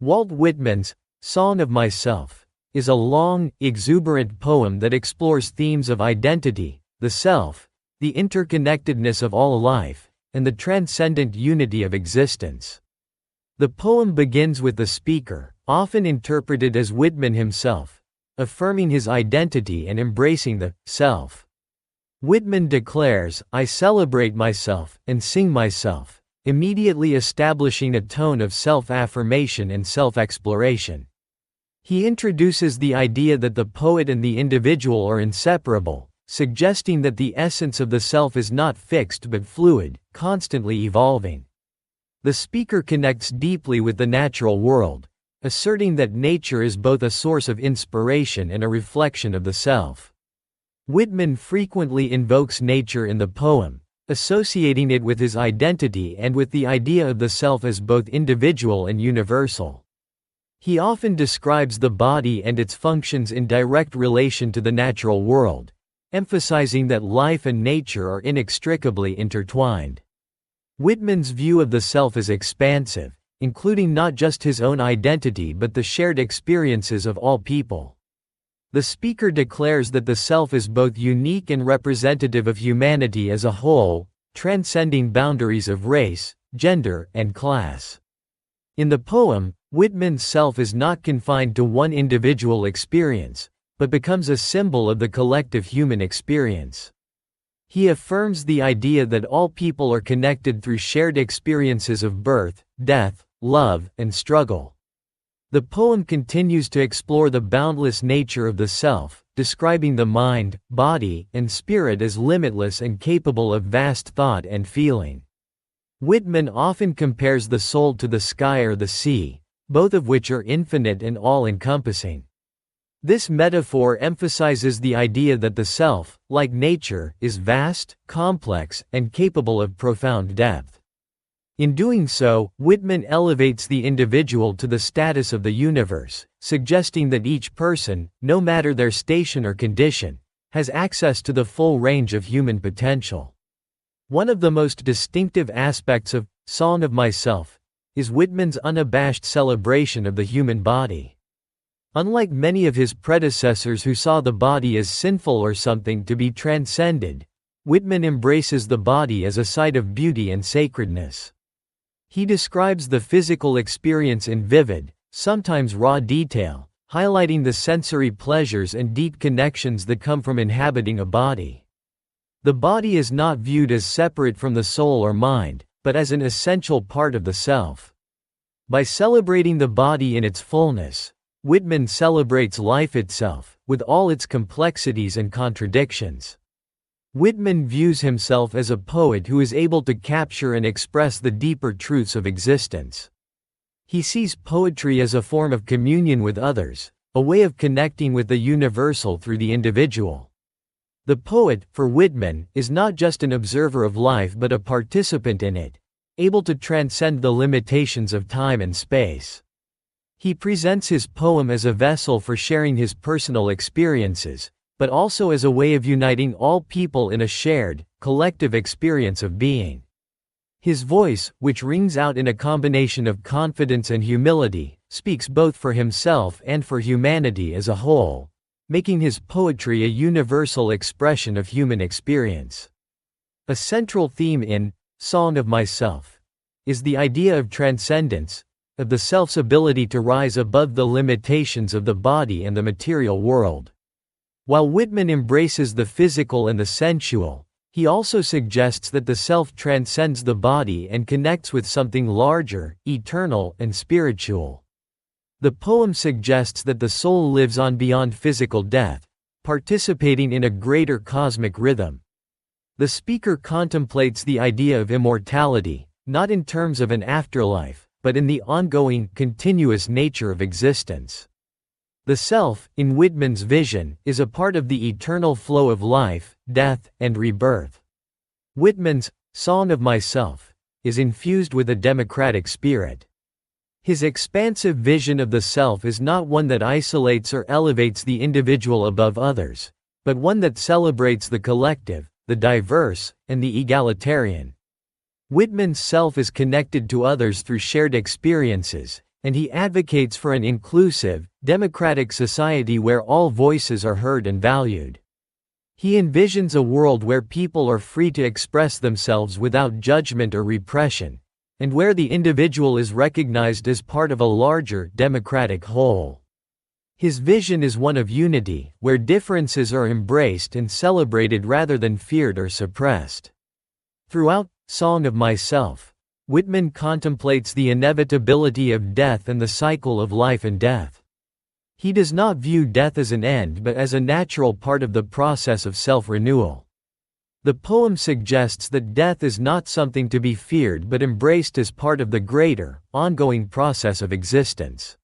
Walt Whitman's Song of Myself is a long, exuberant poem that explores themes of identity, the self, the interconnectedness of all life, and the transcendent unity of existence. The poem begins with the speaker, often interpreted as Whitman himself, affirming his identity and embracing the self. Whitman declares, "I celebrate myself and sing myself," immediately establishing a tone of self-affirmation and self-exploration. He introduces the idea that the poet and the individual are inseparable, suggesting that the essence of the self is not fixed but fluid, constantly evolving. The speaker connects deeply with the natural world, asserting that nature is both a source of inspiration and a reflection of the self. Whitman frequently invokes nature in the poem, associating it with his identity and with the idea of the self as both individual and universal. He often describes the body and its functions in direct relation to the natural world, emphasizing that life and nature are inextricably intertwined. Whitman's view of the self is expansive, including not just his own identity but the shared experiences of all people. The speaker declares that the self is both unique and representative of humanity as a whole, transcending boundaries of race, gender, and class. In the poem, Whitman's self is not confined to one individual experience, but becomes a symbol of the collective human experience. He affirms the idea that all people are connected through shared experiences of birth, death, love, and struggle. The poem continues to explore the boundless nature of the self, describing the mind, body, and spirit as limitless and capable of vast thought and feeling. Whitman often compares the soul to the sky or the sea, both of which are infinite and all-encompassing. This metaphor emphasizes the idea that the self, like nature, is vast, complex, and capable of profound depth. In doing so, Whitman elevates the individual to the status of the universe, suggesting that each person, no matter their station or condition, has access to the full range of human potential. One of the most distinctive aspects of Song of Myself is Whitman's unabashed celebration of the human body. Unlike many of his predecessors who saw the body as sinful or something to be transcended, Whitman embraces the body as a site of beauty and sacredness. He describes the physical experience in vivid, sometimes raw detail, highlighting the sensory pleasures and deep connections that come from inhabiting a body. The body is not viewed as separate from the soul or mind, but as an essential part of the self. By celebrating the body in its fullness, Whitman celebrates life itself, with all its complexities and contradictions. Whitman views himself as a poet who is able to capture and express the deeper truths of existence. He sees poetry as a form of communion with others, a way of connecting with the universal through the individual. The poet, for Whitman, is not just an observer of life but a participant in it, able to transcend the limitations of time and space. He presents his poem as a vessel for sharing his personal experiences, but also as a way of uniting all people in a shared, collective experience of being. His voice, which rings out in a combination of confidence and humility, speaks both for himself and for humanity as a whole, making his poetry a universal expression of human experience. A central theme in Song of Myself is the idea of transcendence, of the self's ability to rise above the limitations of the body and the material world. While Whitman embraces the physical and the sensual, he also suggests that the self transcends the body and connects with something larger, eternal, and spiritual. The poem suggests that the soul lives on beyond physical death, participating in a greater cosmic rhythm. The speaker contemplates the idea of immortality, not in terms of an afterlife, but in the ongoing, continuous nature of existence. The self, in Whitman's vision, is a part of the eternal flow of life, death, and rebirth. Whitman's Song of Myself is infused with a democratic spirit. His expansive vision of the self is not one that isolates or elevates the individual above others, but one that celebrates the collective, the diverse, and the egalitarian. Whitman's self is connected to others through shared experiences, and he advocates for an inclusive, democratic society where all voices are heard and valued. He envisions a world where people are free to express themselves without judgment or repression, and where the individual is recognized as part of a larger, democratic whole. His vision is one of unity, where differences are embraced and celebrated rather than feared or suppressed. Throughout Song of Myself, Whitman contemplates the inevitability of death and the cycle of life and death. He does not view death as an end but as a natural part of the process of self-renewal. The poem suggests that death is not something to be feared but embraced as part of the greater, ongoing process of existence.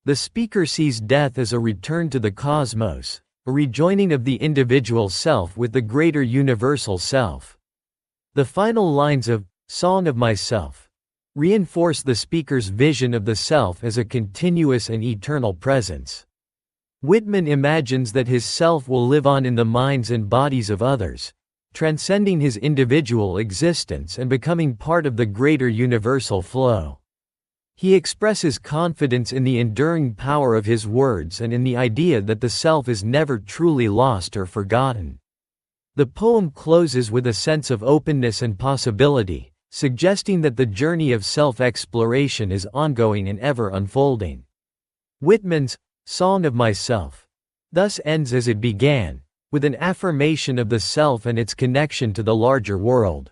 The speaker sees death as a return to the cosmos, a rejoining of the individual self with the greater universal self. The final lines of Song of Myself reinforce the speaker's vision of the self as a continuous and eternal presence. Whitman imagines that his self will live on in the minds and bodies of others, transcending his individual existence and becoming part of the greater universal flow. He expresses confidence in the enduring power of his words and in the idea that the self is never truly lost or forgotten. The poem closes with a sense of openness and possibility, suggesting that the journey of self-exploration is ongoing and ever unfolding. Whitman's Song of Myself thus ends as it began, with an affirmation of the self and its connection to the larger world.